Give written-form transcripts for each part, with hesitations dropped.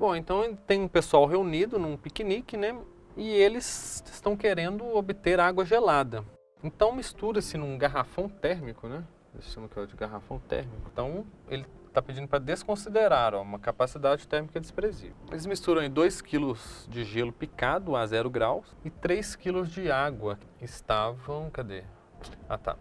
Bom, então tem um pessoal reunido num piquenique, né? E eles estão querendo obter água gelada. Então mistura-se num garrafão térmico, né? Eles chamam de garrafão térmico. Então ele está pedindo para desconsiderar, ó, uma capacidade térmica desprezível. Eles misturam aí 2 kg de gelo picado a 0 graus e 3 kg de água que estavam,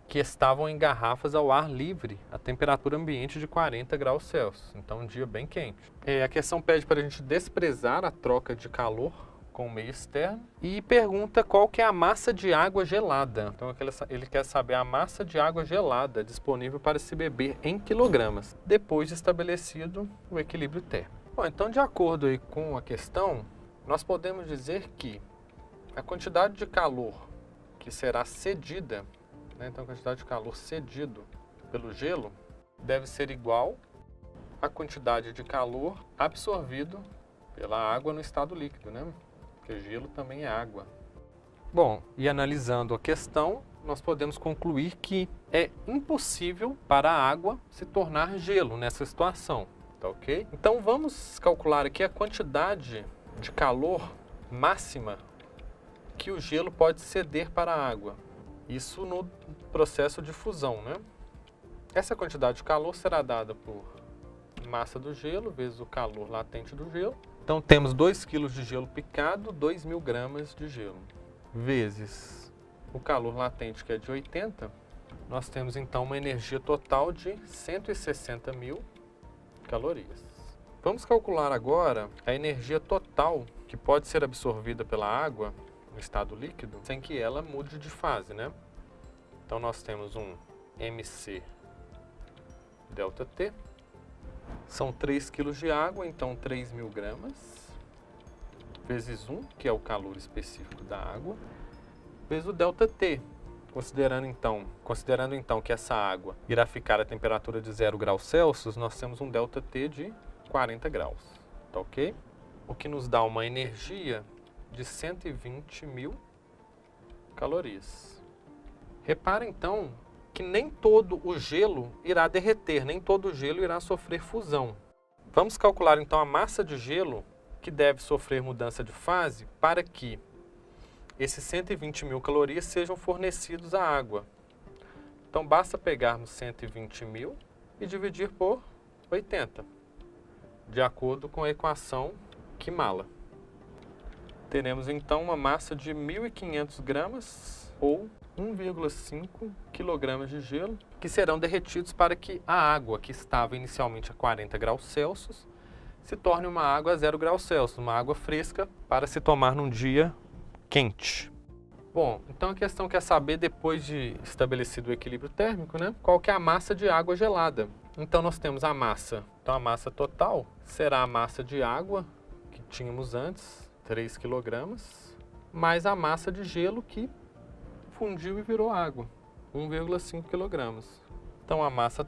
que estavam em garrafas ao ar livre, a temperatura ambiente de 40 graus Celsius. Então um dia bem quente. A questão pede para a gente desprezar a troca de calor com o meio externo e pergunta qual que é a massa de água gelada. Então ele quer saber a massa de água gelada disponível para se beber em quilogramas, depois de estabelecido o equilíbrio térmico. Bom, então de acordo aí com a questão, nós podemos dizer que a quantidade de calor que será cedida, né, então a quantidade de calor cedido pelo gelo deve ser igual à quantidade de calor absorvido pela água no estado líquido, né? Porque gelo também é água. Bom, e analisando a questão, nós podemos concluir que é impossível para a água se tornar gelo nessa situação, tá ok? Então vamos calcular aqui a quantidade de calor máxima que o gelo pode ceder para a água. Isso no processo de fusão, né? Essa quantidade de calor será dada por massa do gelo vezes o calor latente do gelo. Então temos 2 kg de gelo picado, 2.000 gramas de gelo, vezes o calor latente, que é de 80, nós temos então uma energia total de 160.000 calorias. Vamos calcular agora a energia total que pode ser absorvida pela água no estado líquido sem que ela mude de fase, né? Então nós temos um mc ΔT. São 3 kg de água, então 3.000 gramas, vezes 1, que é o calor específico da água, vezes o ΔT. Considerando então que essa água irá ficar a temperatura de 0 graus Celsius, nós temos um ΔT de 40 graus, tá ok? O que nos dá uma energia de 120.000 calorias. Repara então que nem todo o gelo irá derreter, nem todo o gelo irá sofrer fusão. Vamos calcular então a massa de gelo que deve sofrer mudança de fase para que esses 120.000 calorias sejam fornecidos à água. Então basta pegarmos 120.000 e dividir por 80, de acordo com a equação Kimala. Teremos então uma massa de 1.500 gramas ou 1,5 kg de gelo, que serão derretidos para que a água, que estava inicialmente a 40 graus Celsius, se torne uma água a 0 graus Celsius, uma água fresca para se tomar num dia quente. Bom, então a questão quer saber, depois de estabelecido o equilíbrio térmico, né, qual que é a massa de água gelada. Então nós temos a massa. Então a massa total será a massa de água que tínhamos antes, 3 kg, mais a massa de gelo que fundiu e virou água, 1,5 kg. Então a massa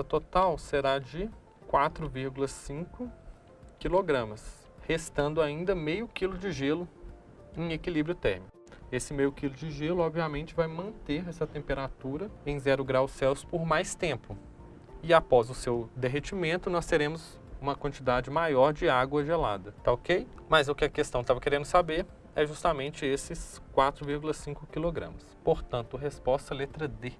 total será de 4,5 kg, restando ainda meio quilo de gelo em equilíbrio térmico. Esse meio quilo de gelo, obviamente, vai manter essa temperatura em 0 graus Celsius por mais tempo. E após o seu derretimento, nós teremos uma quantidade maior de água gelada, tá ok? Mas o que a questão estava querendo saber é justamente esses 4,5 kg. Portanto, resposta letra D.